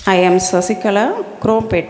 I am Sasikala, Chromepet.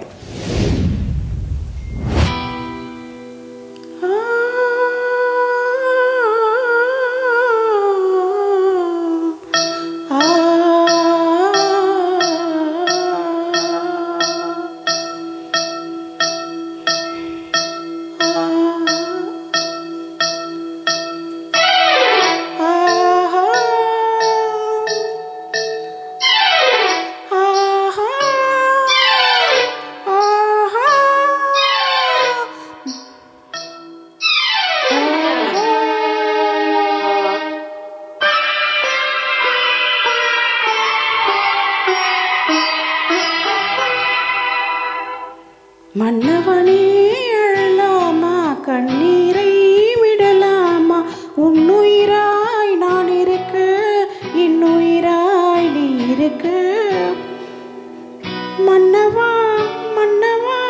மன்னவனே அழலாமா, கண்ணீரை விடலாமா, உன்னுயிராய் நான் இருக்க, இன்னுயிராய் நீ இருக்க. மன்னவா மன்னவா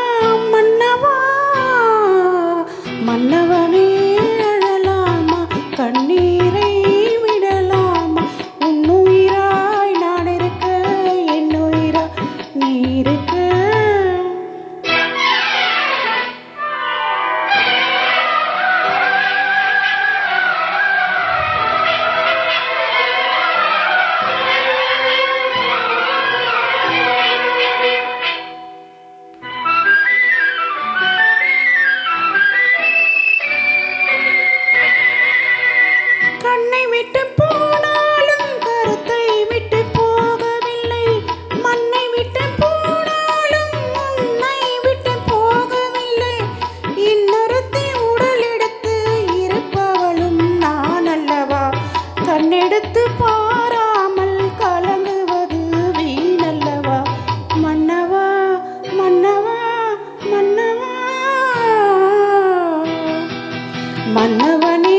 மன்னவா, மன்னவனே அழலாமா, கண்ணீரை விடலாமா, உன்னுயிராய் நான் இருக்க, இன்னுயிராய் நீ இருக்க. கண்ணை விட்டு போனாலும் கருத்தை விட்டு போகவில்லை, மண்ணை விட்டு போனாலும் உன்னை விட்டு போகவில்லை. இன்னொருத்தி உடலெடுத்து இருப்பவளும் நான் அல்லவா, கண்ணெடுத்து பாராமல் கலங்குவது வீணல்லவா. மன்னவா மன்னவா மன்னவா, மன்னவனே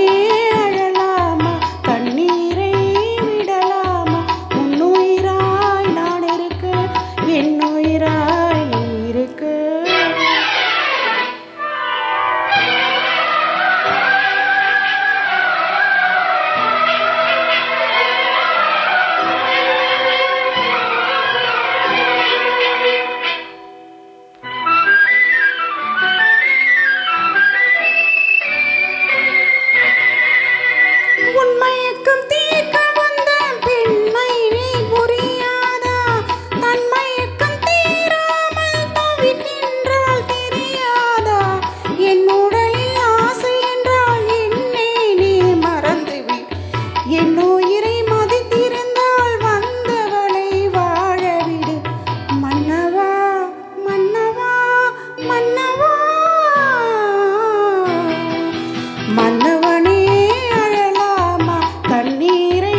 என்னுயிராய் நீ இருக்க. உண்மையக்கம் தீர்க்க வந்த பெண்மை நீ புரியாதா, தன்மையக்கம் தீராமல் தவிக்கின்றால் தெரியாதா. என் உடலில் ஆசை என்றால் என்னை நீ மறந்துவிடு, என் உயிரை மதித்திருந்தால் வந்தவளை வாழவிடு. மன்னவா மன்னவா மன்னவா, மன்னவனே அழலாமா, கண்ணீரை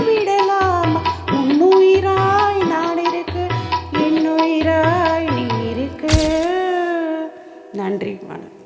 விடலாமா, உன்னுயிராய் நான் இருக்க, என்னுயிராய் நீ இருக்க. நன்றி. வணக்கம்.